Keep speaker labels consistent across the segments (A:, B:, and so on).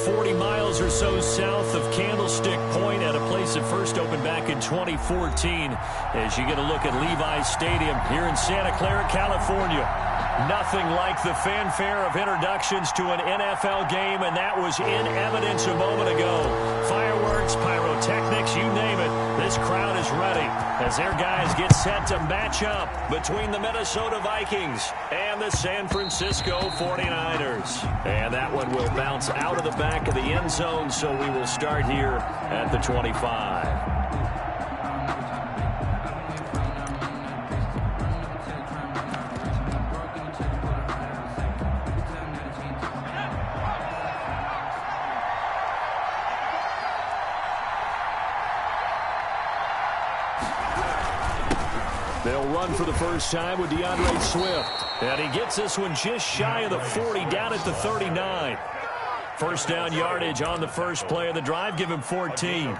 A: 40 miles or so south of Candlestick Point at a place that first opened back in 2014 as you get a look at Levi's Stadium here in Santa Clara, California. Nothing like the fanfare of introductions to an NFL game, and that was in evidence a moment ago. Fireworks, pyrotechnics, you name it. This crowd is ready as their guys get set to match up between the Minnesota Vikings and the San Francisco 49ers. And that one will bounce out of the back of the end zone, so we will start here at the 25. They'll run for the first time with DeAndre Swift. And he gets this one just shy of the 40, down at the 39. First down yardage on the first play of the drive. Give him 14.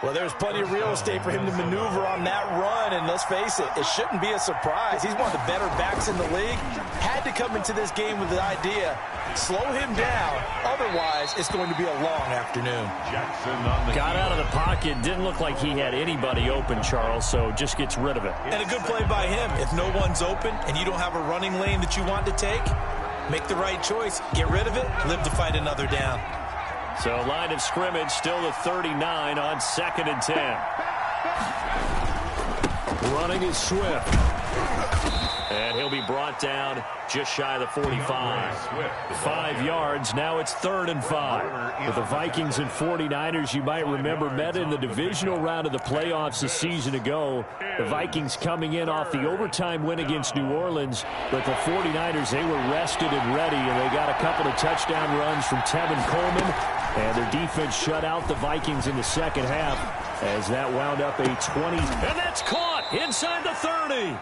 B: Well, there's plenty of real estate for him to maneuver on that run, and let's face it, it shouldn't be a surprise. He's one of the better backs in the league. Had to come into this game with the idea, slow him down, otherwise it's going to be a long afternoon.
A: Got out of the pocket, didn't look like he had anybody open, Charles, so just gets rid of it.
B: And a good play by him. If no one's open and you don't have a running lane that you want to take, make the right choice, get rid of it, live to fight another down.
A: So line of scrimmage still the 39 on 2nd and 10. Running is Swift. And he'll be brought down just shy of the 45. 5 yards. Now it's 3rd and 5. With the Vikings and 49ers, you might remember, met in the divisional round of the playoffs a season ago. The Vikings coming in off the overtime win against New Orleans. But the 49ers, they were rested and ready, and they got a couple of touchdown runs from Tevin Coleman. And their defense shut out the Vikings in the second half as that wound up a 20. And that's caught inside the 30.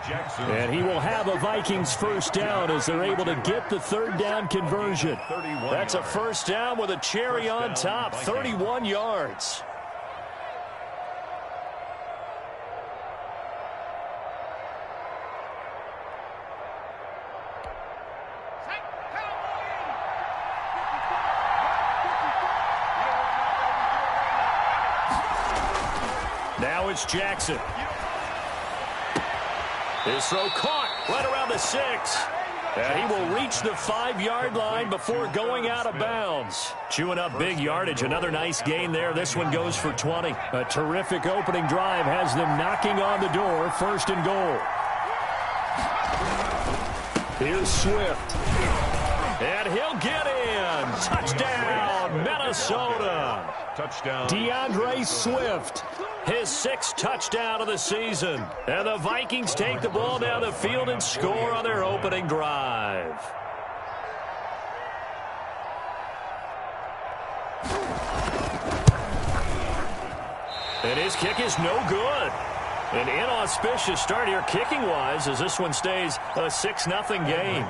A: And he will have a Vikings first down as they're able to get the 3rd down conversion. That's a first down with a cherry on top, 31 yards. Now it's Jackson. His throw caught right around the 6. And he will reach the 5-yard line before going out of bounds. Chewing up big yardage. Another nice gain there. This one goes for 20. A terrific opening drive has them knocking on the door. 1st and goal. Here's Swift. And he'll get in. Touchdown, Minnesota. Touchdown. DeAndre Swift. His 6th touchdown of the season. And the Vikings take the ball down the field and score on their opening drive. And his kick is no good. An inauspicious start here kicking-wise as this one stays a 6-0 game.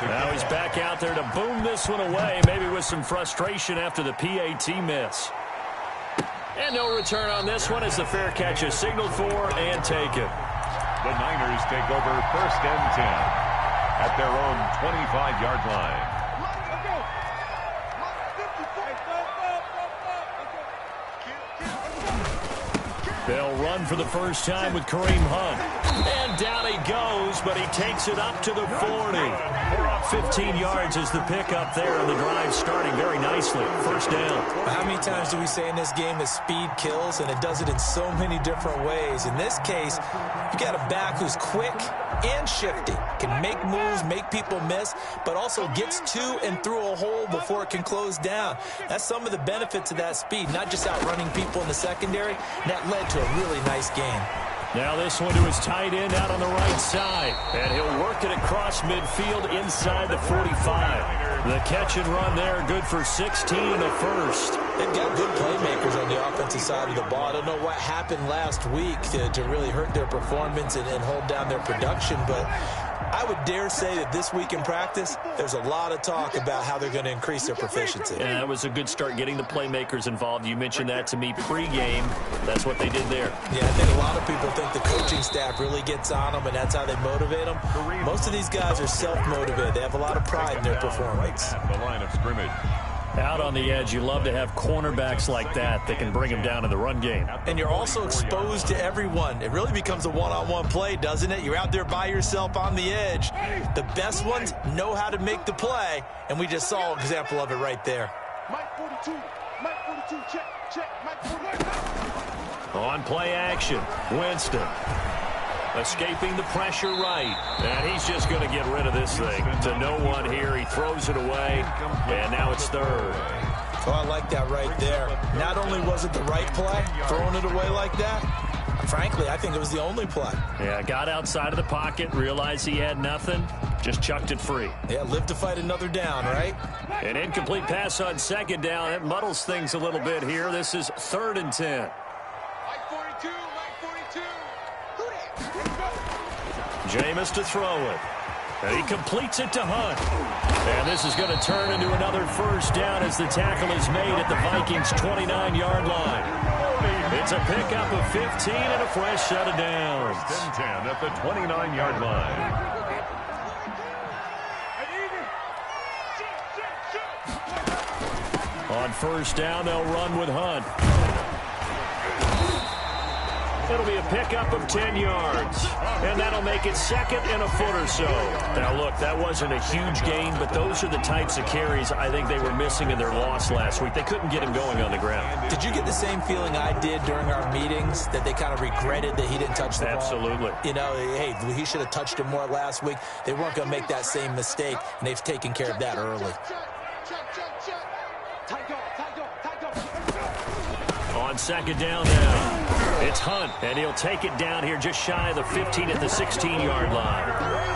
A: Now he's back out there to boom this one away, maybe with some frustration after the PAT miss. And no return on this one as the fair catch is signaled for and taken.
C: The Niners take over 1st and 10 at their own 25-yard line.
A: They'll run for the first time with Kareem Hunt. And down he goes, but he takes it up to the 40. We're up 15 yards as the pickup there, and the drive starting very nicely. First down.
B: How many times do we say in this game that speed kills, and it does it in so many different ways? In this case, you got a back who's quick and shifty, can make moves, make people miss, but also gets to and through a hole before it can close down. That's some of the benefits of that speed, not just outrunning people in the secondary. That led to a really nice game.
A: Now this one to his tight end out on the right side. And he'll work it across midfield inside the 45. The catch and run there, good for 16 and a first.
B: They've got good playmakers on the offensive side of the ball. I don't know what happened last week to really hurt their performance and hold down their production, but I would dare say that this week in practice, there's a lot of talk about how they're going to increase their proficiency.
A: Yeah, it was a good start getting the playmakers involved. You mentioned that to me pregame. That's what they did there.
B: Yeah, I think a lot of people think the coaching staff really gets on them, and that's how they motivate them. Most of these guys are self-motivated. They have a lot of pride in their performance.
C: The line of scrimmage.
A: Out on the edge, you love to have cornerbacks like that can bring them down in the run game.
B: And you're also exposed to everyone. It really becomes a one-on-one play, doesn't it? You're out there by yourself on the edge. The best ones know how to make the play, and we just saw an example of it right there.
D: Mike 42, check, Mike 42.
A: On play action, Winston. Escaping the pressure right. And he's just going to get rid of this thing. To no one here. He throws it away. And now it's third.
B: Oh, I like that right there. Not only was it the right play, throwing it away like that, frankly, I think it was the only play.
A: Yeah, got outside of the pocket, realized he had nothing, just chucked it free.
B: Yeah, live to fight another down, right?
A: An incomplete pass on second down. It muddles things a little bit here. This is 3rd and 10.
D: Mike 42.
A: Jameis to throw it. And he completes it to Hunt. And this is going to turn into another first down as the tackle is made at the Vikings' 29-yard line. It's a pickup of 15 and a fresh set of downs.
C: 10 at the 29-yard line.
A: On first down, they'll run with Hunt. It'll be a pickup of 10 yards. And that'll make it 2nd and a foot or so. Now, look, that wasn't a huge gain, but those are the types of carries I think they were missing in their loss last week. They couldn't get him going on the ground.
B: Did you get the same feeling I did during our meetings, that they kind of regretted that he didn't touch the ball?
A: Absolutely.
B: You know, hey, he should have touched it more last week. They weren't going to make that same mistake, and they've taken care of that early.
A: On second down now, it's Hunt, and he'll take it down here just shy of the 15 at the 16-yard line.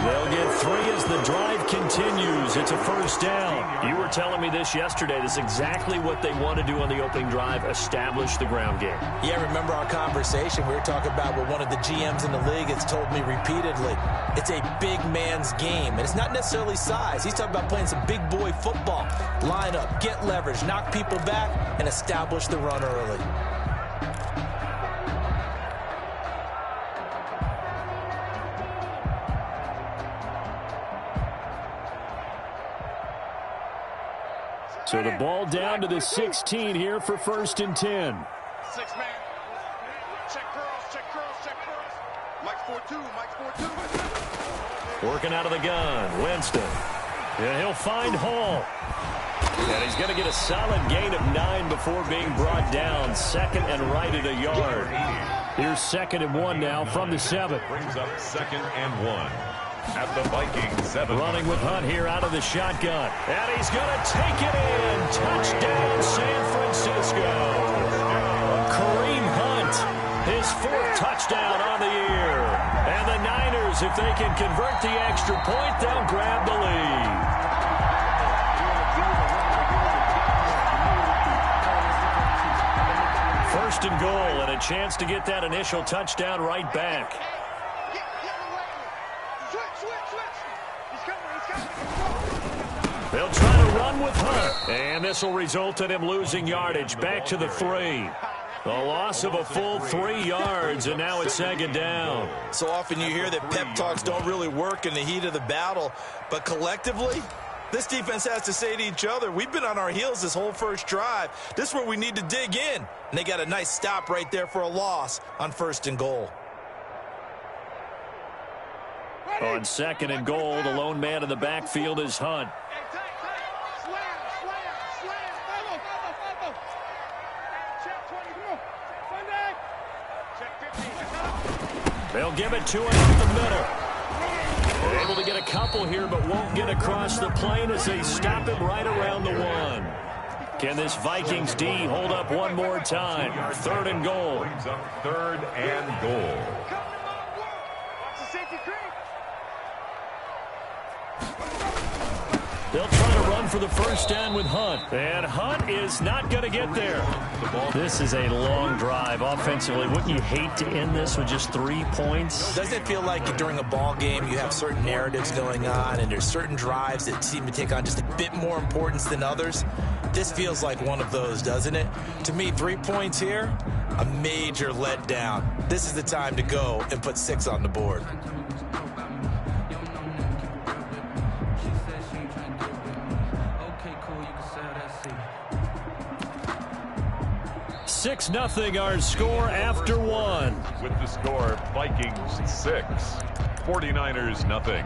A: They'll get 3 as the drive continues. It's a first down. You were telling me this yesterday. This is exactly what they want to do on the opening drive, establish the ground game.
B: Yeah, remember our conversation? We were talking about what one of the GMs in the league has told me repeatedly. It's a big man's game, and it's not necessarily size. He's talking about playing some big boy football. Line up, get leverage, knock people back, and establish the run early.
A: So the ball down to the 16 here for 1st and 10.
D: 6-man. Check curls. Mike 4-2.
A: Working out of the gun, Winston. And he'll find Hall. And he's going to get a solid gain of 9 before being brought down. 2nd and right at a yard. Here's 2nd and 1 now from the 7.
C: Brings up 2nd and 1. At the Vikings 7.
A: Running with Hunt here out of the shotgun. And he's going to take it in. Touchdown, San Francisco. Kareem Hunt, his 4th touchdown on the year. And the Niners, if they can convert the extra point, they'll grab the lead. First and goal, and a chance to get that initial touchdown right back. They'll try to run with Hunt. And this will result in him losing yardage back to the 3. A loss of a full 3 yards, and now it's 2nd down.
B: So often you hear that pep talks don't really work in the heat of the battle, but collectively, this defense has to say to each other, we've been on our heels this whole first drive. This is where we need to dig in. And they got a nice stop right there for a loss on 1st and goal.
A: On 2nd and goal, the lone man in the backfield is Hunt. They'll give it to him up the middle. They're able to get a couple here, but won't get across the plane as they stop him right around the 1. Can this Vikings D hold up one more time? 3rd and goal.
C: Brings up 3rd and goal.
A: They'll try to run for the first down with Hunt. And Hunt is not going to get there. This is a long drive offensively. Wouldn't you hate to end this with just 3 points?
B: Doesn't it feel like during a ball game you have certain narratives going on and there's certain drives that seem to take on just a bit more importance than others? This feels like one of those, doesn't it? To me, 3 points here, a major letdown. This is the time to go and put 6 on the board.
A: 6-0 our score after one.
C: With the score, Vikings 6, 49ers nothing.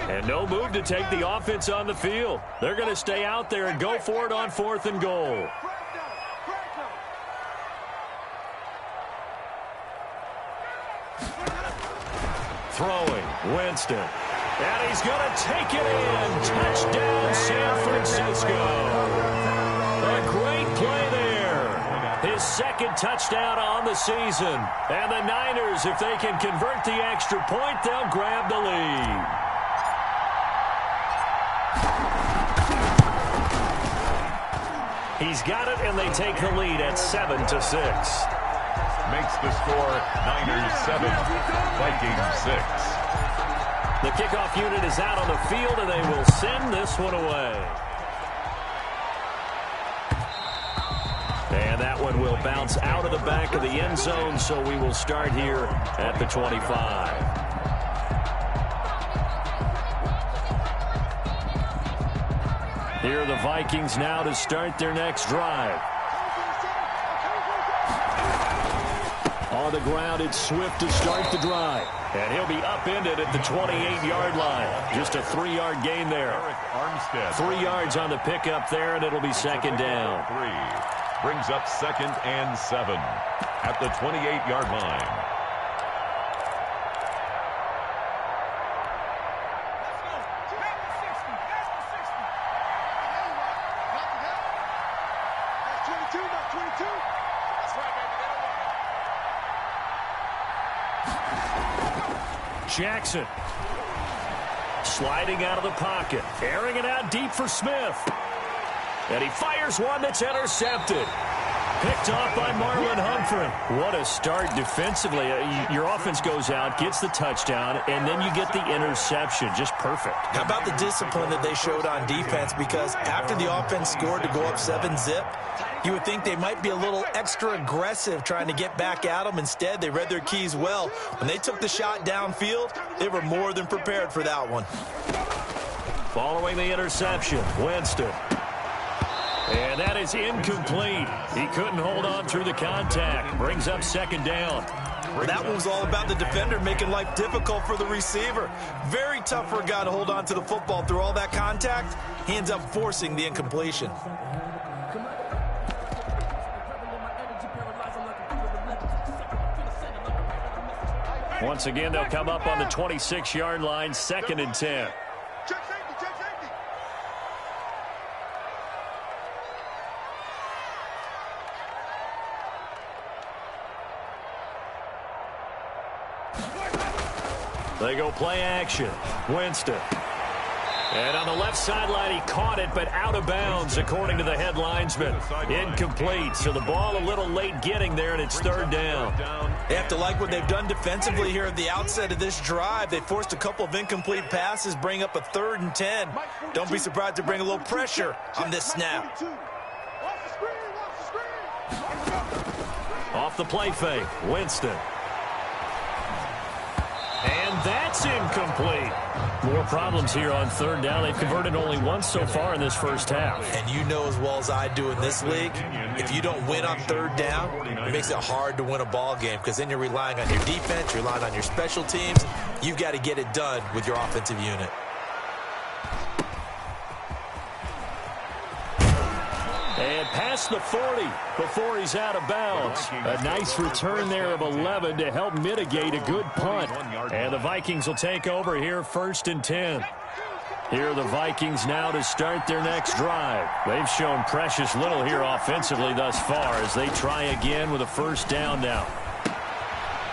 A: And no move to take the offense on the field. They're going to stay out there and go for it on 4th and goal. Throwing, Winston. And he's going to take it in. Touchdown, San Francisco. A great play there. His second touchdown on the season. And the Niners, if they can convert the extra point, they'll grab the lead. He's got it, and they take the lead at 7-6.
C: Makes the score Niners 7, Vikings 6.
A: The kickoff unit is out on the field, and they will send this one away. And that one will bounce out of the back of the end zone, so we will start here at the 25. Here are the Vikings now to start their next drive. On the ground, it's Swift to start the drive. And he'll be upended at the 28-yard line. Just a 3-yard gain there. 3 yards on the pickup there, and it'll be second down.
C: Brings up 2nd and 7 at the 28-yard line.
A: Jackson sliding out of the pocket, airing it out deep for Smith. And he fires one that's intercepted. Picked off by Marlon Humphrey. What a start defensively. Your offense goes out, gets the touchdown, and then you get the interception. Just perfect.
B: How about the discipline that they showed on defense? Because after the offense scored to go up 7-zip, you would think they might be a little extra aggressive trying to get back at them. Instead, they read their keys well. When they took the shot downfield, they were more than prepared for that one.
A: Following the interception, Winston. And that is incomplete. He couldn't hold on through the contact. Brings up second down.
B: That one was all about the defender making life difficult for the receiver. Very tough for a guy to hold on to the football through all that contact. He ends up forcing the incompletion.
A: Once again, they'll come up on the 26-yard line, 2nd and 10. They go play action. Winston. And on the left sideline, he caught it, but out of bounds, according to the head linesman. Incomplete, so the ball a little late getting there, and it's 3rd down.
B: They have to like what they've done defensively here at the outset of this drive. They forced a couple of incomplete passes, bring up a 3rd and 10. Don't be surprised to bring a little pressure on this snap.
A: Off the play fake, Winston. And that's incomplete. More problems here on 3rd down. They've converted only once so far in this first half.
B: And you know as well as I do in this league, if you don't win on 3rd down, it makes it hard to win a ball game because then you're relying on your defense, you're relying on your special teams. You've got to get it done with your offensive unit.
A: And past the 40 before he's out of bounds. A nice return there of 11 to help mitigate a good punt. And the Vikings will take over here 1st and 10. Here are the Vikings now to start their next drive. They've shown precious little here offensively thus far as they try again with a 1st down now.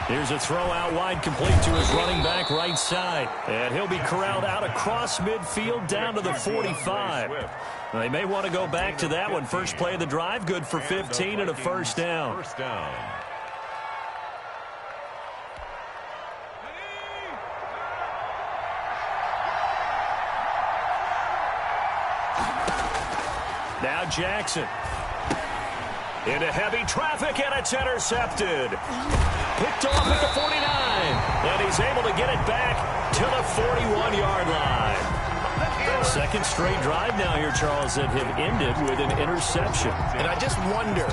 A: Here's a throw out wide complete to his running back right side. And he'll be corralled out across midfield down to the 45. They may want to go back to that one. First play of the drive, good for 15 and a 1st down. Now Jackson. Into heavy traffic, and it's intercepted. Picked off at the 49. And he's able to get it back to the 41-yard line. Second straight drive now here, Charles, that have ended with an interception.
B: And I just wonder,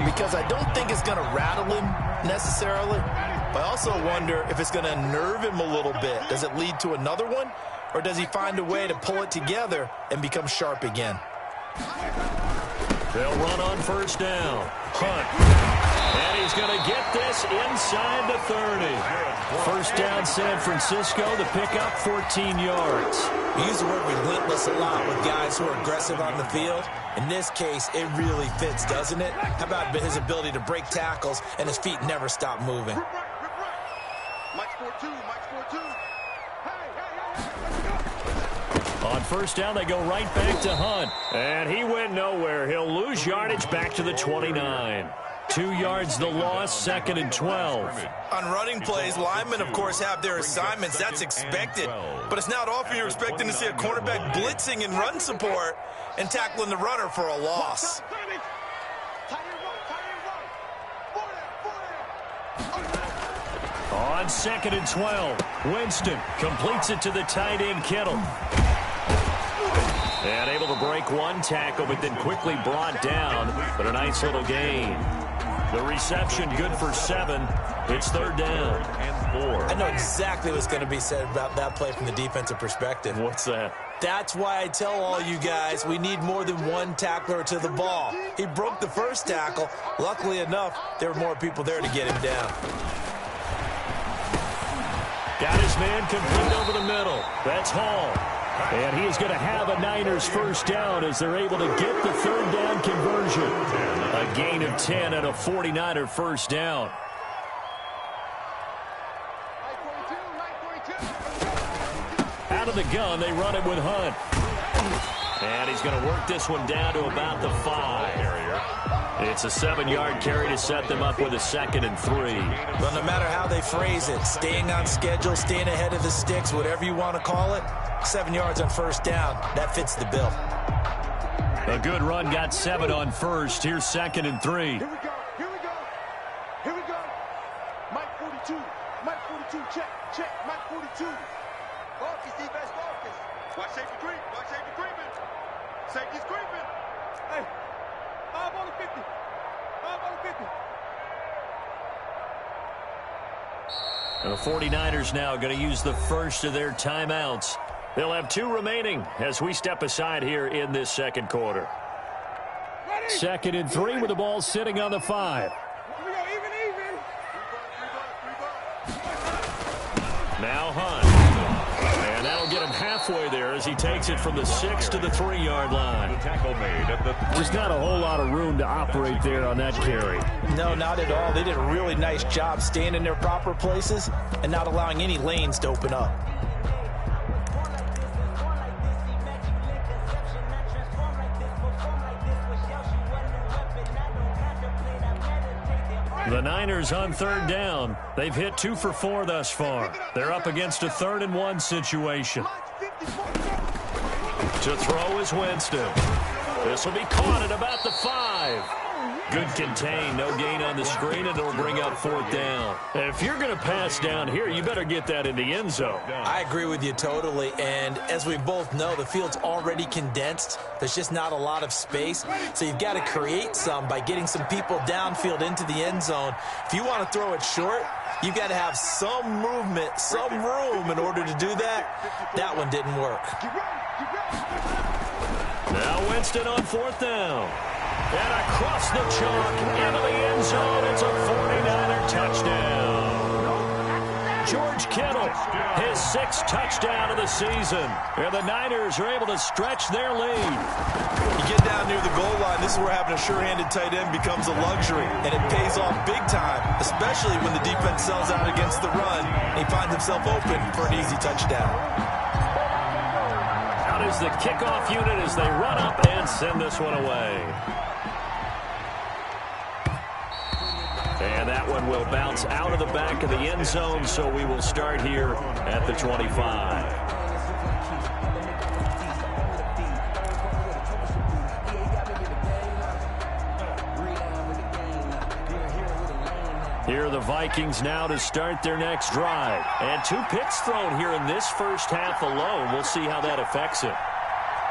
B: because I don't think it's going to rattle him necessarily, but I also wonder if it's going to nerve him a little bit. Does it lead to another one, or does he find a way to pull it together and become sharp again?
A: They'll run on first down. Hunt. And he's going to get this inside the 30. First down, San Francisco. The pickup, 14 yards.
B: We use the word relentless a lot with guys who are aggressive on the field. In this case, it really fits, doesn't it? How about his ability to break tackles and his feet never stop moving?
D: Mike's 4-2. Mike's 4-2.
A: On first down, they go right back to Hunt. And he went nowhere. He'll lose yardage back to the 29. 2 yards the loss, 2nd and 12.
B: On running plays, linemen, of course, have their assignments. That's expected. But it's not often you're expecting to see a cornerback blitzing in run support and tackling the runner for a loss.
A: On 2nd and 12, Winston completes it to the tight end, Kittle. And able to break one tackle, but then quickly brought down. But a nice little gain. The reception good for 7. It's 3rd down and 4.
B: I know exactly what's going to be said about that play from the defensive perspective.
A: What's that?
B: That's why I tell all you guys we need more than one tackler to the ball. He broke the first tackle. Luckily enough, there were more people there to get him down.
A: Got his man complete over the middle. That's Hall. And he is going to have a Niners first down as they're able to get the 3rd down conversion. A gain of 10 and a 49er first down. Out of the gun, they run it with Hunt. And he's going to work this one down to about the 5. It's a 7-yard carry to set them up with a 2nd and 3.
B: Well, no matter how they phrase it, staying on schedule, staying ahead of the sticks, whatever you want to call it, 7 yards on first down, that fits the bill.
A: A good run, got 7 on first. Here's 2nd and 3.
D: Here we go. Here we go. Here we go. Mike 42. Mike 42. Check. Check. Mike 42. Focus, defense, focus. Watch safety creep. Watch safety creeping. Safety's creeping. Hey. 5 on the 50. 5 on the 50.
A: And the 49ers now going to use the first of their timeouts. They'll have 2 remaining as we step aside here in this second quarter. 2nd and 3 with the ball sitting on the 5.
D: Here we go. Even.
A: Now Hunt. And that'll get him halfway there as he takes it from the 6 to the 3-yard line.
C: The tackle made at the 3.
A: There's not a whole lot of room to operate there on that carry.
B: No, not at all. They did a really nice job staying in their proper places and not allowing any lanes to open up.
A: The Niners on 3rd down. They've hit 2 for 4 thus far. They're up against a 3rd and 1 situation. To throw is Winston. This will be caught at about the 5. Good contain, no gain on the screen, and it'll bring up 4th down. If you're going to pass down here, you better get that in the end zone.
B: I agree with you totally, and as we both know, the field's already condensed. There's just not a lot of space, so you've got to create some by getting some people downfield into the end zone. If you want to throw it short, you've got to have some movement, some room in order to do that. That one didn't work.
A: Now Winston on 4th down. And across the chalk, into the end zone, it's a 49er touchdown. George Kittle, his 6th touchdown of the season. And the Niners are able to stretch their lead.
B: You get down near the goal line, this is where having a sure-handed tight end becomes a luxury. And it pays off big time, especially when the defense sells out against the run. And he finds himself open for an easy touchdown.
A: Out is the kickoff unit as they run up and send this one away. And that one will bounce out of the back of the end zone, so we will start here at the 25. Here are the Vikings now to start their next drive. And 2 picks thrown here in this first half alone. We'll see how that affects it.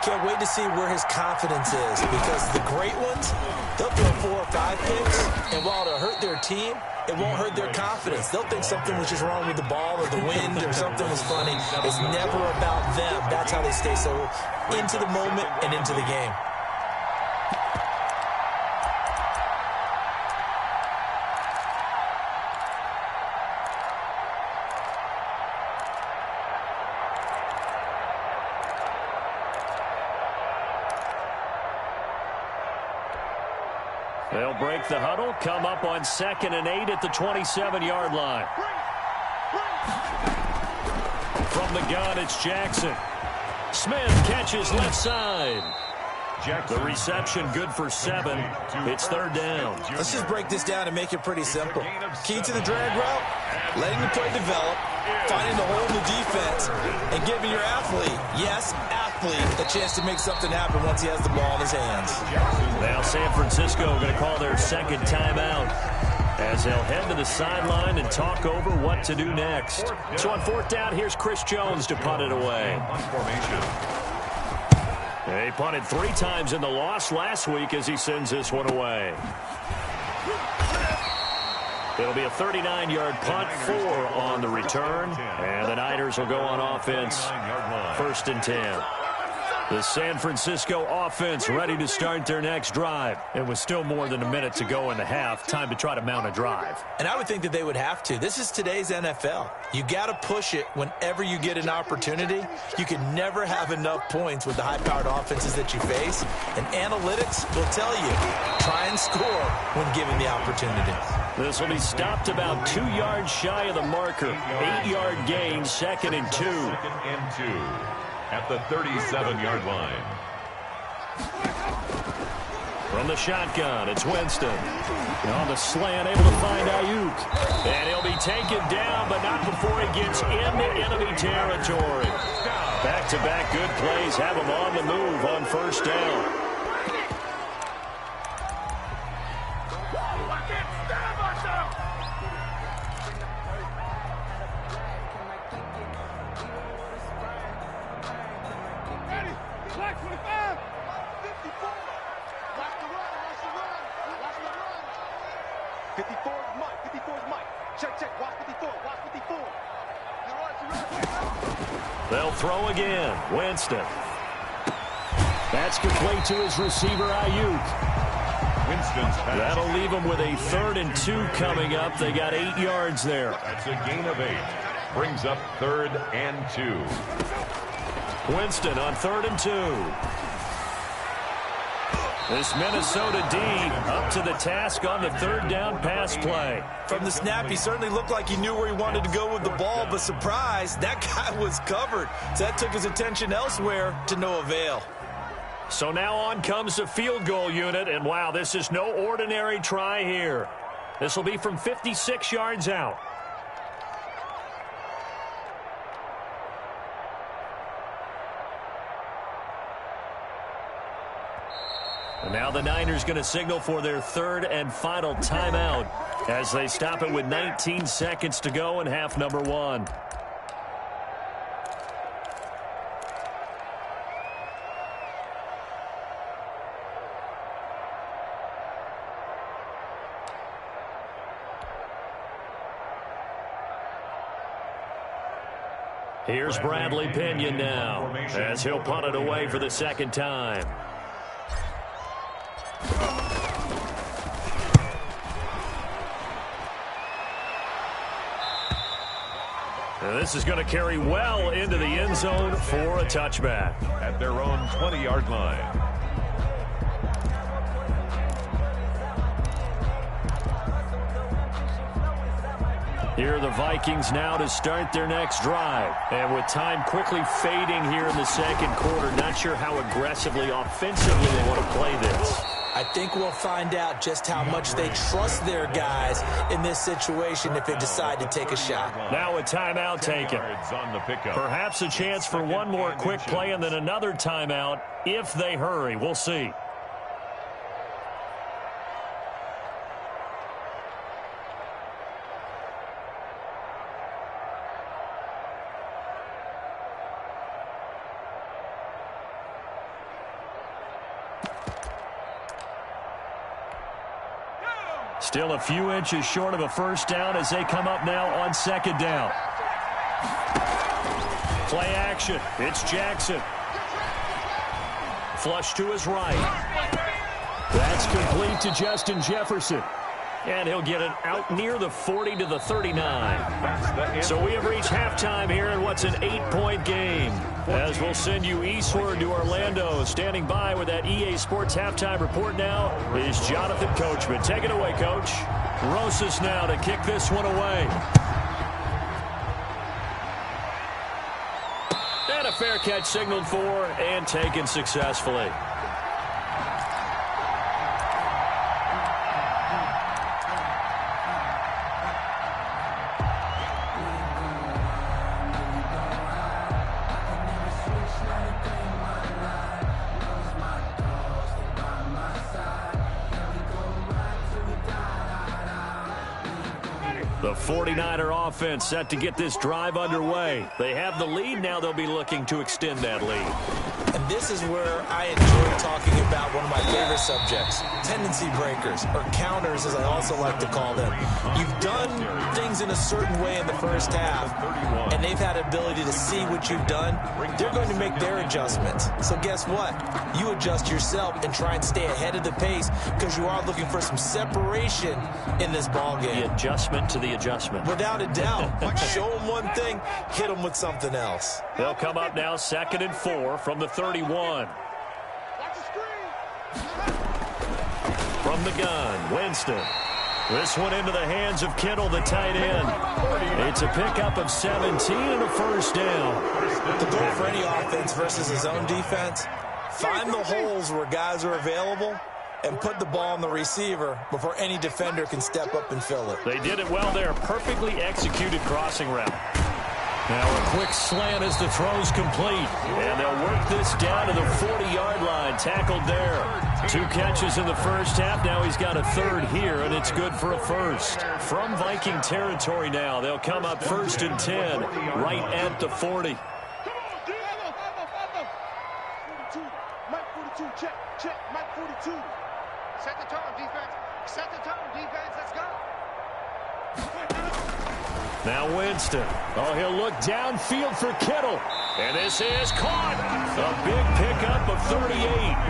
B: Can't wait to see where his confidence is, because the great ones, they'll throw 4 or 5 picks, and while it'll hurt their team, it won't hurt their confidence. They'll think something was just wrong with the ball or the wind or something was funny. It's never about them. That's how they stay so into the moment and into the game.
A: They'll break the huddle, come up on 2nd and 8 at the 27-yard line. From the gun, it's Jackson. Smith catches left side. The reception good for 7. It's 3rd down.
B: Let's just break this down and make it pretty simple. Key to the drag route, letting the play develop, finding the hole in the defense, and giving your athlete, yes, athlete, a chance to make something happen once he has the ball in his hands.
A: Now San Francisco going to call their 2nd timeout as they'll head to the sideline and talk over what to do next. So on 4th down, here's Chris Jones to punt it away. He punted 3 times in the loss last week as he sends this one away. It'll be a 39-yard punt, 4 on the return, and the Niners will go on offense, 1st and 10. The San Francisco offense ready to start their next drive. It was still more than a minute to go in the half. Time to try to mount a drive.
B: And I would think that they would have to. This is today's NFL. You got to push it whenever you get an opportunity. You can never have enough points with the high-powered offenses that you face. And analytics will tell you, try and score when given the opportunity.
A: This will be stopped about 2 yards shy of the marker. 8-yard gain, 2nd and 2.
C: 2nd and 2. At the 37-yard line.
A: From the shotgun, it's Winston. On the slant, able to find Ayuk. And he'll be taken down, but not before he gets into enemy territory. Back-to-back good plays have him on the move on 1st down. They'll throw again. Winston. That's complete to his receiver, Ayuk.
C: Winston's pass.
A: That'll leave them with a 3rd and 2 coming up. They got 8 yards there.
C: That's a gain of 8. Brings up 3rd and 2.
A: Winston on 3rd and 2. This Minnesota D up to the task on the 3rd down pass play.
B: From the snap, he certainly looked like he knew where he wanted to go with the ball, but surprise, that guy was covered. So that took his attention elsewhere to no avail.
A: So now on comes the field goal unit, and wow, this is no ordinary try here. This will be from 56 yards out. And now the Niners going to signal for their 3rd and final timeout as they stop it with 19 seconds to go in half number 1. Here's Bradley Pinion now as he'll punt it away for the 2nd time. And this is going to carry well into the end zone for a touchback.
C: At their own 20-yard line.
A: Here are the Vikings now to start their next drive. And with time quickly fading here in the 2nd quarter, not sure how aggressively, offensively they want to play this.
B: I think we'll find out just how much they trust their guys in this situation if they decide to take a shot.
A: Now a timeout taken. Perhaps a chance for one more quick play and then another timeout if they hurry. We'll see. Still a few inches short of a first down as they come up now on second down. Play action. It's Jackson. Flush to his right. That's complete to Justin Jefferson. And he'll get it out near the 40 to the 39. So we have reached halftime here in what's an 8-point game. As we'll send you eastward to Orlando. Standing by with that EA Sports halftime report now is Jonathan Coachman. Take it away, Coach. Rosas now to kick this one away. And a fair catch signaled for and taken successfully. The 49er offense set to get this drive underway. They have the lead. Now they'll be looking to extend that lead.
B: And this is where I enjoy talking about one of my favorite subjects, tendency breakers, or counters as I also like to call them. You've done things in a certain way in the first half, and they've had the ability to see what you've done. They're going to make their adjustments. So guess what? You adjust yourself and try and stay ahead of the pace because you are looking for some separation in this ball game.
A: The adjustment to the adjustment.
B: Without a doubt. Show them one thing, hit them with something else.
A: They'll come up now 2nd and 4 from the 31. From the gun, Winston. This one into the hands of Kittle, the tight end. It's a pickup of 17 and a first down.
B: The goal for any offense versus his own defense, find the holes where guys are available and put the ball on the receiver before any defender can step up and fill it.
A: They did it well there. Perfectly executed crossing route. Now a quick slant as the throw's complete. And they'll work this down to the 40-yard line. Tackled there. 2 catches in the first half. Now he's got a third here, and it's good for a first. From Viking territory now, they'll come up 1st and 10, right at the 40.
D: Mike 42, check, Mike 42. Set the tone, defense. Set the tone, defense. Let's go.
A: Now Winston. Oh, he'll look downfield for Kittle. And this is caught. A big pickup of 38.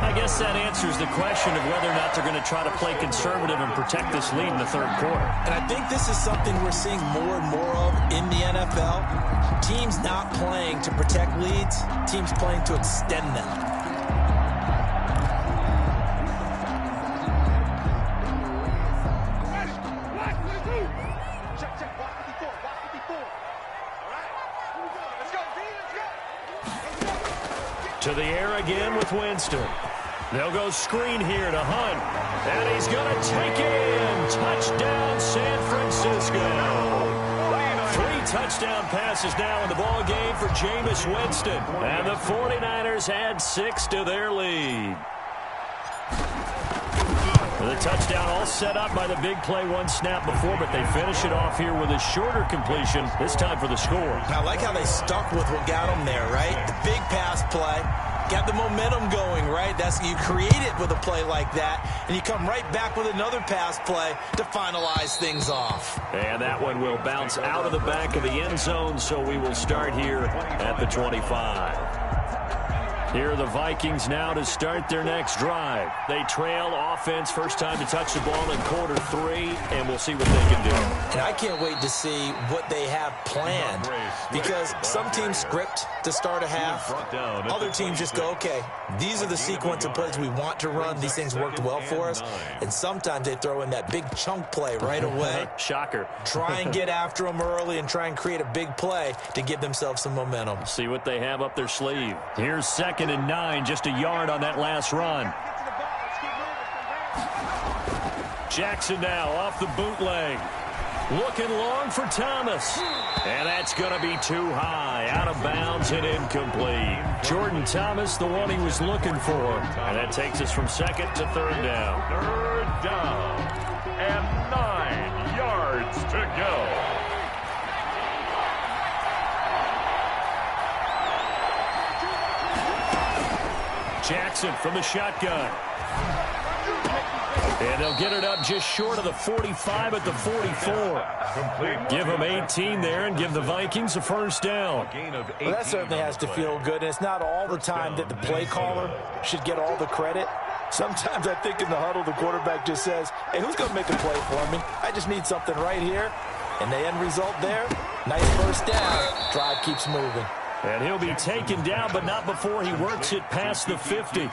A: I guess that answers the question of whether or not they're going to try to play conservative and protect this lead in the third quarter.
B: And I think this is something we're seeing more and more of in the NFL. Teams not playing to protect leads, teams playing to extend them.
A: To the air again with Winston. They'll go screen here to Hunt. And he's going to take it in. Touchdown, San Francisco. 3 touchdown passes now in the ball game for Jameis Winston. And the 49ers add 6 to their lead. The touchdown all set up by the big play 1 snap before, but they finish it off here with a shorter completion, this time for the score.
B: I like how they stuck with what got them there, right? The big pass play, got the momentum going, right? You create it with a play like that, and you come right back with another pass play to finalize things off.
A: And that one will bounce out of the back of the end zone, so we will start here at the 25. Here are the Vikings now to start their next drive. They trail offense, first time to touch the ball in quarter 3, and we'll see what they can do.
B: And I can't wait to see what they have planned, because some teams script to start a half. Other teams just go, okay, these are the sequence of plays we want to run. These things worked well for us. And sometimes they throw in that big chunk play right away.
A: Shocker.
B: Try and get after them early and try and create a big play to give themselves some momentum.
A: See what they have up their sleeve. Here's 2nd and 9, just a yard on that last run. Jackson now off the bootleg. Looking long for Thomas. And that's going to be too high. Out of bounds and incomplete. Jordan Thomas, the one he was looking for. And that takes us from 2nd to 3rd down.
C: 3rd down. And 9 yards to go.
A: Jackson from the shotgun. And they'll get it up just short of the 45 at the 44. Give them 18 there and give the Vikings a first down.
B: Well, that certainly has to feel good, and it's not all the time that the play caller should get all the credit. Sometimes I think in the huddle the quarterback just says, hey, who's going to make a play for me? I just need something right here. And the end result there, nice first down. Drive keeps moving.
A: And he'll be taken down, but not before he works it past the 50.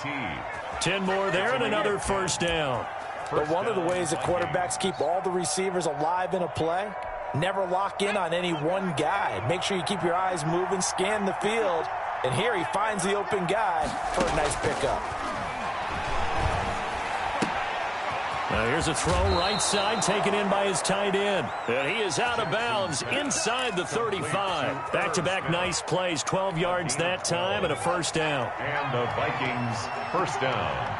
A: 10 more there and another first down.
B: But one of the ways that quarterbacks keep all the receivers alive in a play, never lock in on any one guy. Make sure you keep your eyes moving, scan the field. And here he finds the open guy for a nice pickup.
A: Now here's a throw right side taken in by his tight end. And he is out of bounds inside the 35. Back-to-back nice plays, 12 yards that time and a first down.
C: And the Vikings first down.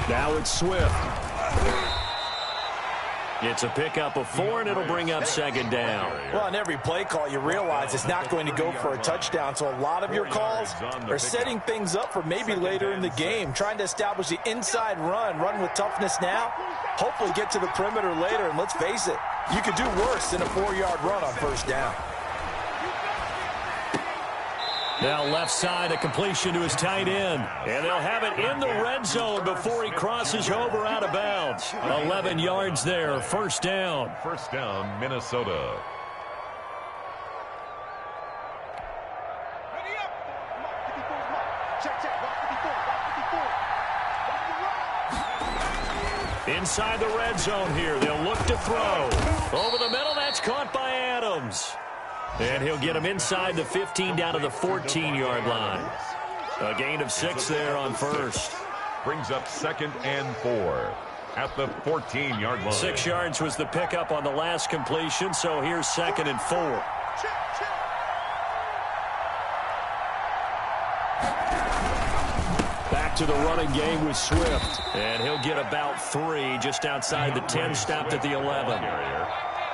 A: Now it's Swift. It's a pickup of 4, and it'll bring up second down.
B: Well, on every play call, you realize it's not going to go for a touchdown, so a lot of your calls are setting things up for maybe later in the game, trying to establish the inside run with toughness now, hopefully get to the perimeter later, and let's face it, you could do worse than a 4-yard run on first down.
A: Now left side, a completion to his tight end. And they'll have it in the red zone before he crosses over out of bounds. 11 yards there, first down.
C: First down, Minnesota.
D: Ready up. Mark 54 mark. Check, check. Mark 54.
A: Inside the red zone here, they'll look to throw. Over the middle, that's caught by Adams. And he'll get him inside the 15 down to the 14-yard line. A gain of 6 there on first.
C: Brings up 2nd and 4 at the 14-yard line.
A: 6 yards was the pickup on the last completion, so here's 2nd and 4. Back to the running game with Swift. And he'll get about 3 just outside the 10, stopped at the 11.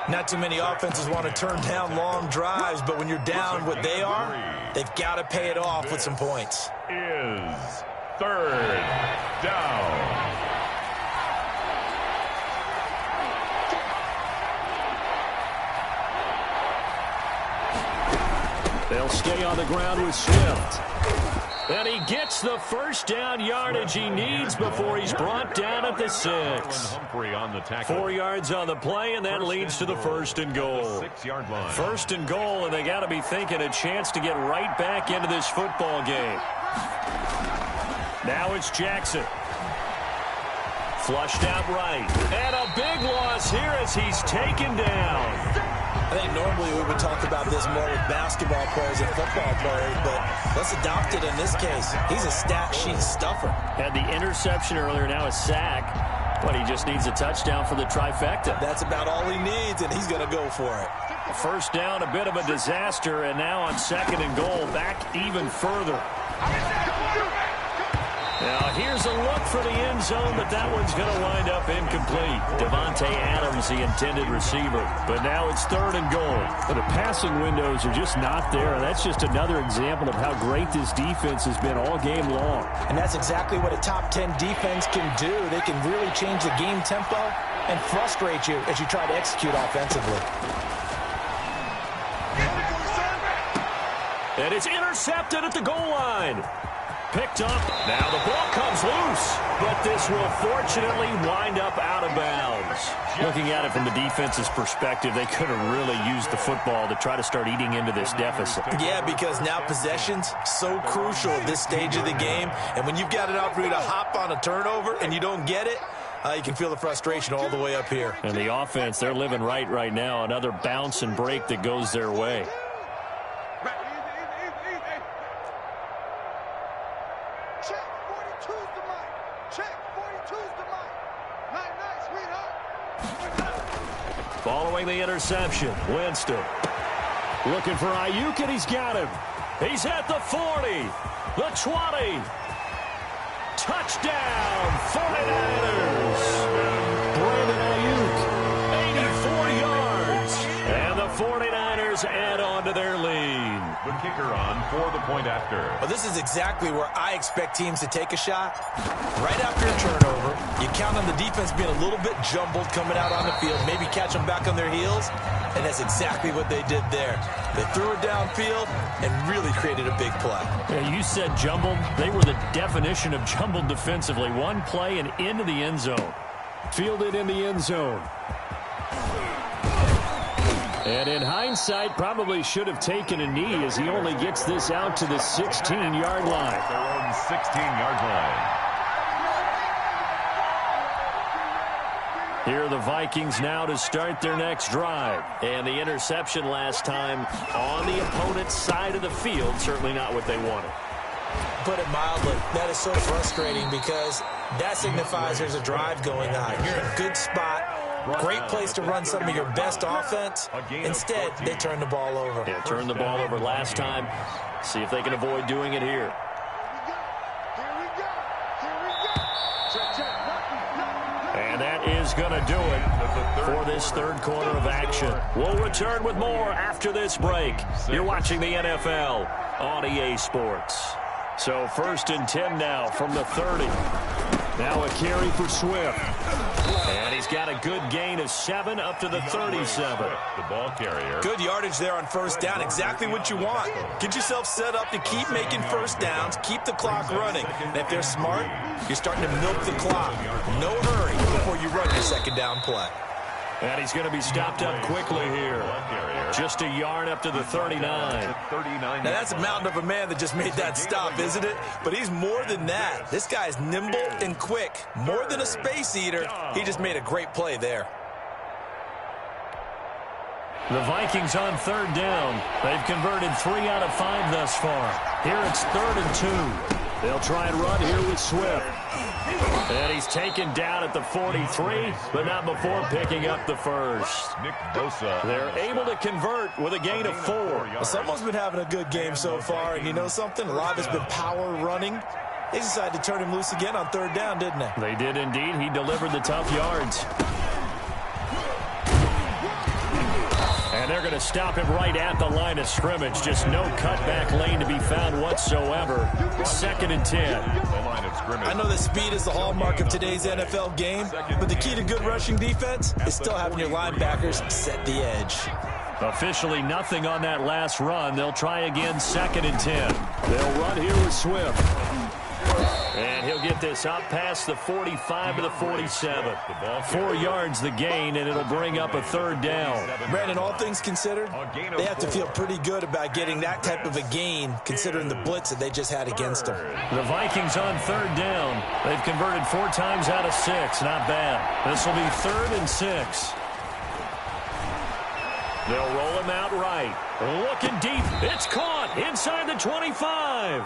B: Not too many offenses want to turn down long drives, but when you're down what they are, they've got to pay it off with some points.
C: Is 3rd down.
A: They'll stay on the ground with Swift. And he gets the first down yardage he needs before he's brought down at the 6. 4 yards on the play, and that leads to the 1st and goal.
C: 6-yard line.
A: 1st and goal, and they got to be thinking a chance to get right back into this football game. Now it's Jackson. Flushed out right. And a big loss here as he's taken down.
B: I think normally we would talk about this more with basketball players and football players, but let's adopt it in this case. He's a stat sheet stuffer.
A: Had the interception earlier, now a sack, but he just needs a touchdown for the trifecta.
B: That's about all he needs, and he's going to go for it.
A: First down, a bit of a disaster, and now on 2nd and goal, back even further. Now here's a look for the end zone, but that one's going to wind up incomplete. Devontae Adams, the intended receiver. But now it's 3rd and goal.
E: But the passing windows are just not there. That's just another example of how great this defense has been all game long.
B: And that's exactly what a top 10 defense can do. They can really change the game tempo and frustrate you as you try to execute offensively.
A: And it's intercepted at the goal line. Picked up. Now the ball comes loose, but this will fortunately wind up out of bounds. Looking at it from the defense's perspective, they could have really used the football to try to start eating into this deficit.
B: Yeah, because now possession's so crucial at this stage of the game, and when you've got an opportunity to hop on a turnover and you don't get it, you can feel the frustration all the way up here.
A: And the offense, they're living right now. Another bounce and break that goes their way. Following the interception, Winston looking for Ayuk, and he's got him. He's at the 40, the 20. Touchdown, 49ers. Brandon Ayuk, 84 yards. And the 49ers add on to their lead.
C: kicker on for the point after.
B: Well, this is exactly where I expect teams to take a shot. Right after a turnover, you count on the defense being a little bit jumbled coming out on the field, maybe catch them back on their heels, and that's exactly what they did there. They threw it downfield and really created a big play.
E: Yeah, you said jumbled. They were the definition of jumbled defensively. One play and into the end zone. Fielded in the end zone. And in hindsight, probably should have taken a knee as he only gets this out to the 16-yard line.
C: Their own 16-yard line.
A: Here are the Vikings now to start their next drive. And the interception last time on the opponent's side of the field, certainly not what they wanted.
B: Put it mildly, that is so frustrating because that signifies there's a drive going on. You're in a good spot, great place to run some of your best offense. Instead, they turn the ball over.
A: Yeah, turned the ball over last time. See if they can avoid doing it here. And that is going to do it for this third quarter of action. We'll return with more after this break. You're watching the NFL on EA Sports. So 1st and 10 now from the 30. Now a carry for Swift. And he's got a good gain of 7 up to the 37.
C: The ball carrier.
B: Good yardage there on first down. Exactly what you want. Get yourself set up to keep making first downs, keep the clock running. And if they're smart, you're starting to milk the clock. No hurry before you run your second down play.
A: And he's going to be stopped up quickly here. Just a yard up to the 39.
B: Now, that's a mountain of a man that just made that stop, isn't it? But he's more than that. This guy's nimble and quick. More than a space eater. He just made a great play there.
E: The Vikings on third down. They've converted 3 out of 5 thus far. Here it's 3rd and 2. They'll try and run here with Swift.
A: And he's taken down at the 43, but not before picking up the first. They're able to convert with a gain of 4.
B: Well, someone's been having a good game so far, and you know something? A lot of it's been power running. They decided to turn him loose again on third down, didn't they?
E: They did indeed. He delivered the tough yards. And they're going to stop him right at the line of scrimmage. Just no cutback lane to be found whatsoever. 2nd and 10.
B: I know that speed is the hallmark of today's NFL game, but the key to good rushing defense is still having your linebackers set the edge.
E: Officially nothing on that last run. They'll try again 2nd and 10. They'll run here with Swift.
A: And he'll get this up past the 45 to the 47.
E: 4 yards the gain, and it'll bring up a 3rd down.
B: Brandon, all things considered, they have to feel pretty good about getting that type of a gain, considering the blitz that they just had against them.
E: The Vikings on 3rd down. They've converted 4 times out of 6. Not bad. This will be 3rd and 6.
A: They'll roll him out right. Looking deep. It's caught inside the 25.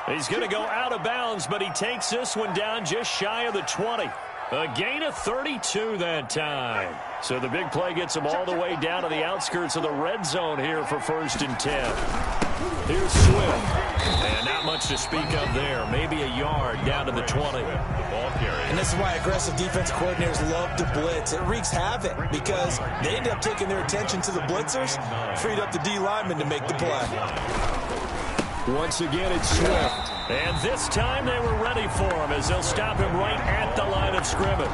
A: He's going to go out of bounds, but he takes this one down just shy of the 20. A gain of 32 that time. So the big play gets him all the way down to the outskirts of the red zone here for 1st and 10. Here's Swift. And not much to speak of there. Maybe a yard down to the 20.
B: And this is why aggressive defense coordinators love to blitz. It wreaks havoc because they end up taking their attention to the blitzers, freed up the D lineman to make the play.
E: Once again, it's Swift.
A: And this time they were ready for him as they'll stop him right at the line of scrimmage.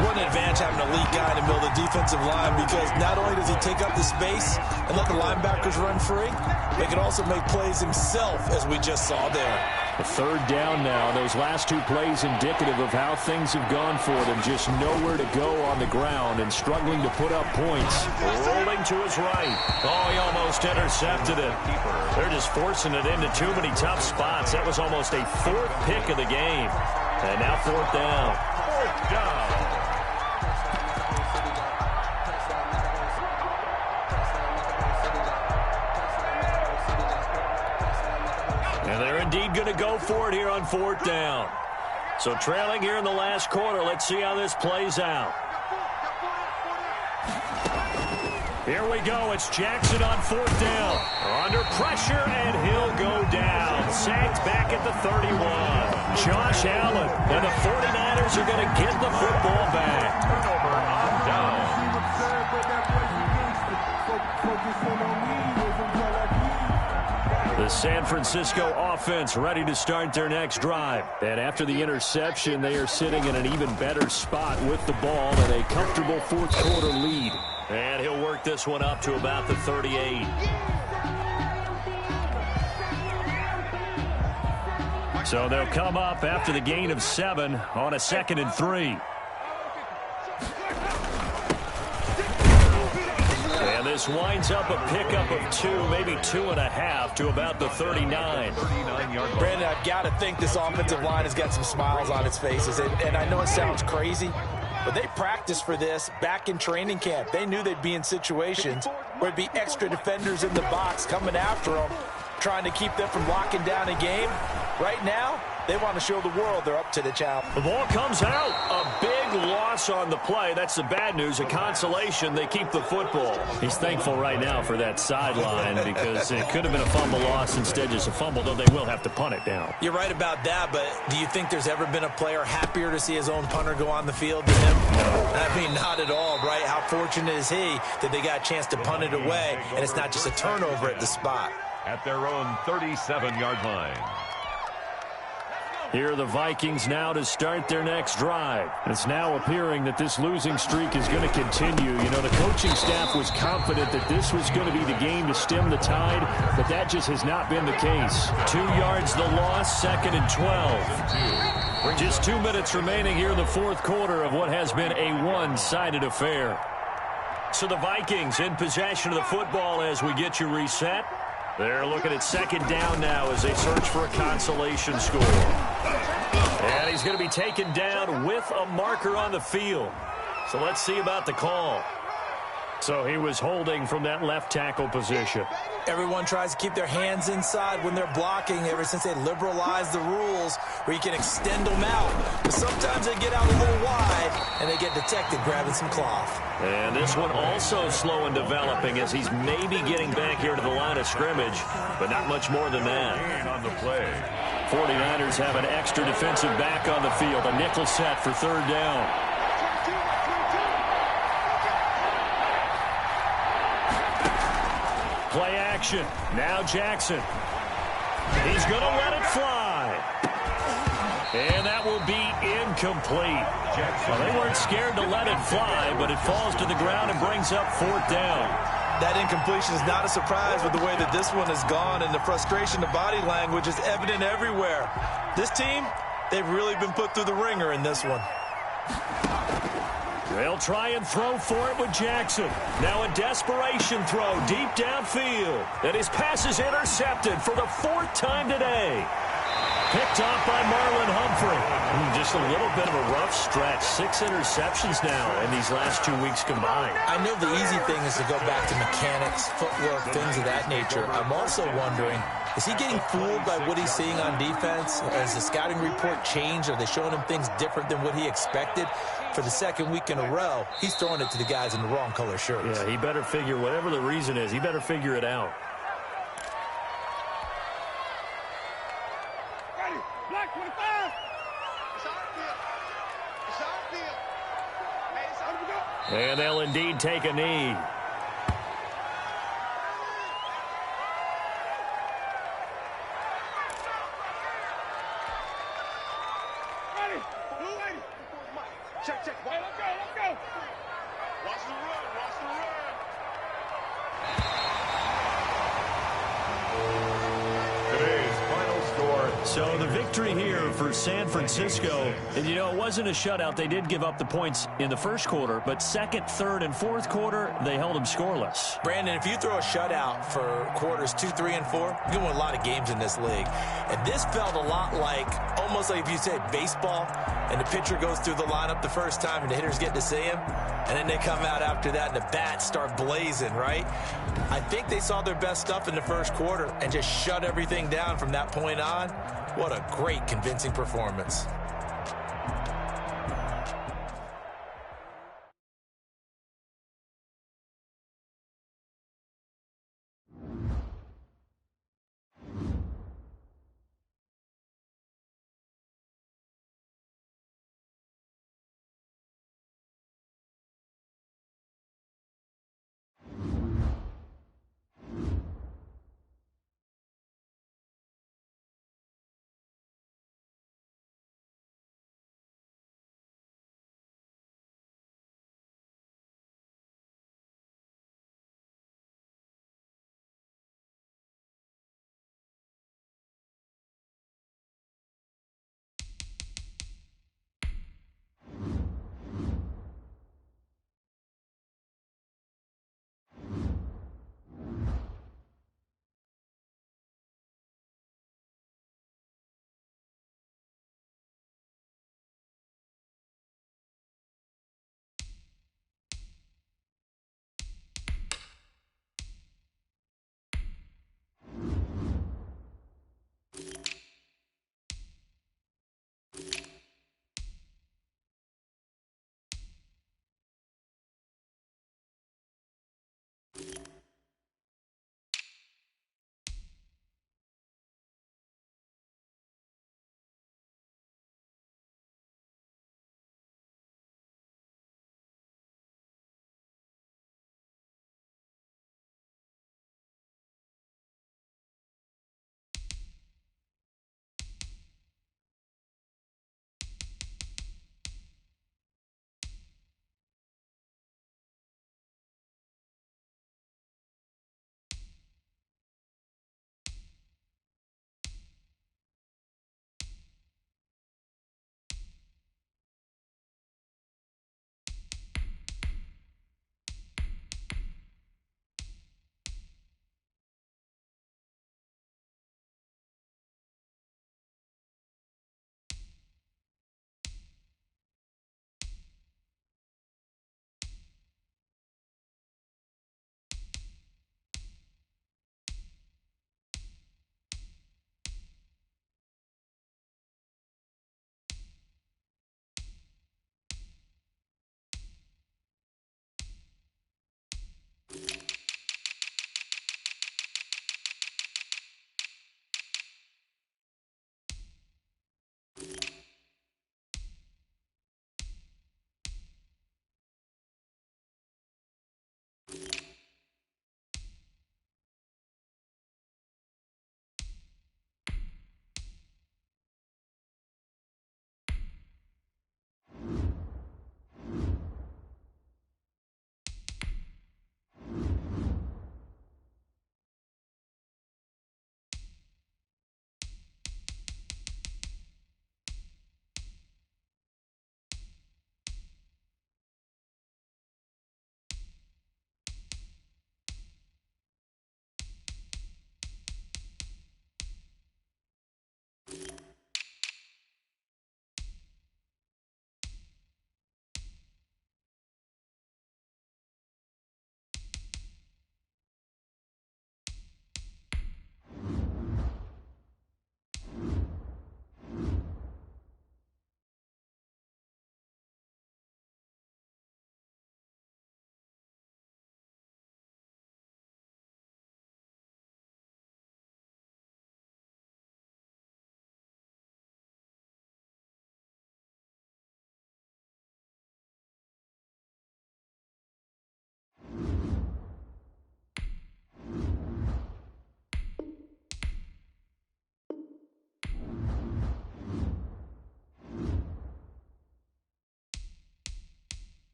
B: What an advantage having a lead guy in the middle of the defensive line, because not only does he take up the space and let the linebackers run free, they can also make plays himself, as we just saw there.
E: A 3rd down now. Those last 2 plays indicative of how things have gone for them. Just nowhere to go on the ground and struggling to put up points.
A: Rolling to his right. Oh, he almost intercepted it. They're just forcing it into too many tough spots. That was almost a 4th pick of the game. And now 4th down.
C: 4th down.
A: And they're indeed going to go for it here on 4th down. So trailing here in the last quarter. Let's see how this plays out. Here we go. It's Jackson on 4th down. Under pressure, and he'll go down. Sacked back at the 31. Josh Allen. And the 49ers are going to get the football back.
C: Turnover on down.
A: The San Francisco offense ready to start their next drive. And after the interception, they are sitting in an even better spot with the ball and a comfortable fourth-quarter lead. And he'll work this one up to about the 38. So they'll come up after the gain of 7 on a 2nd and 3. And this winds up a pickup of 2, maybe 2.5 to about the 39.
B: Brandon, I've got to think this offensive line has got some smiles on its faces. And I know it sounds crazy, but they practiced for this back in training camp. They knew they'd be in situations where there'd be extra defenders in the box coming after them, trying to keep them from locking down a game. Right now, they want to show the world they're up to the challenge.
A: The ball comes out. A big loss on the play. That's the bad news. A consolation. They keep the football. He's thankful right now for that sideline because it could have been a fumble loss, instead just a fumble, though they will have to punt it down.
B: You're right about that, but do you think there's ever been a player happier to see his own punter go on the field than him? No. I mean, not at all, right? How fortunate is he that they got a chance to punt it away, and it's not just a turnover at the spot.
C: At their own 37-yard line.
A: Here are the Vikings now to start their next drive. It's now appearing that this losing streak is going to continue. You know, the coaching staff was confident that this was going to be the game to stem the tide, but that just has not been the case. 2 yards the loss, 2nd and 12. Just 2 minutes remaining here in the fourth quarter of what has been a one-sided affair. So the Vikings in possession of the football as we get you reset. They're looking at 2nd down now as they search for a consolation score. And he's going to be taken down with a marker on the field. So let's see about the call. So he was holding from that left tackle position.
B: Everyone tries to keep their hands inside when they're blocking ever since they liberalized the rules where you can extend them out. But sometimes they get out a little wide and they get detected grabbing some cloth.
A: And this one also slow in developing as he's maybe getting back here to the line of scrimmage, but not much more than that.
C: On the play.
A: 49ers have an extra defensive back on the field, a nickel set for 3rd down. Play action. Now Jackson. He's going to let it fly. And that will be incomplete. Well, they weren't scared to let it fly, but it falls to the ground and brings up 4th down.
B: That incompletion is not a surprise with the way that this one has gone, and the frustration, the body language is evident everywhere. This team, they've really been put through the ringer in this one.
A: They'll try and throw for it with Jackson. Now a desperation throw deep downfield. And his pass is intercepted for the 4th time today. Picked off by Marlon Humphrey. Just a little bit of a rough stretch. 6 interceptions now in these last 2 weeks combined.
B: I know the easy thing is to go back to mechanics, footwork, things of that nature. I'm also wondering, is he getting fooled by what he's seeing on defense? Has the scouting report changed? Are they showing him things different than what he expected? For the 2nd week in a row, he's throwing it to the guys in the wrong color shirts.
A: Yeah, he better figure, whatever the reason is, he better figure it out.
D: Ready, black 25. It's our field. It's our field. Hey, it's our field.
A: And they'll indeed take a knee.
D: Ready, blue lady. Check, check. Hey, let's go, let's go. Watch the run, watch the run.
C: Today's final score.
A: So the victory here for San Francisco, and you know, it wasn't a shutout. They did give up the points in the first quarter, but 2nd, 3rd, and 4th quarter, they held them scoreless.
B: Brandon, if you throw a shutout for quarters 2, 3, and 4, you're going to win a lot of games in this league. And this felt a lot like, almost like if you said baseball, and the pitcher goes through the lineup the first time and the hitters get to see him, and then they come out after that and the bats start blazing, right? I think they saw their best stuff in the first quarter and just shut everything down from that point on. What a great, convincing performance.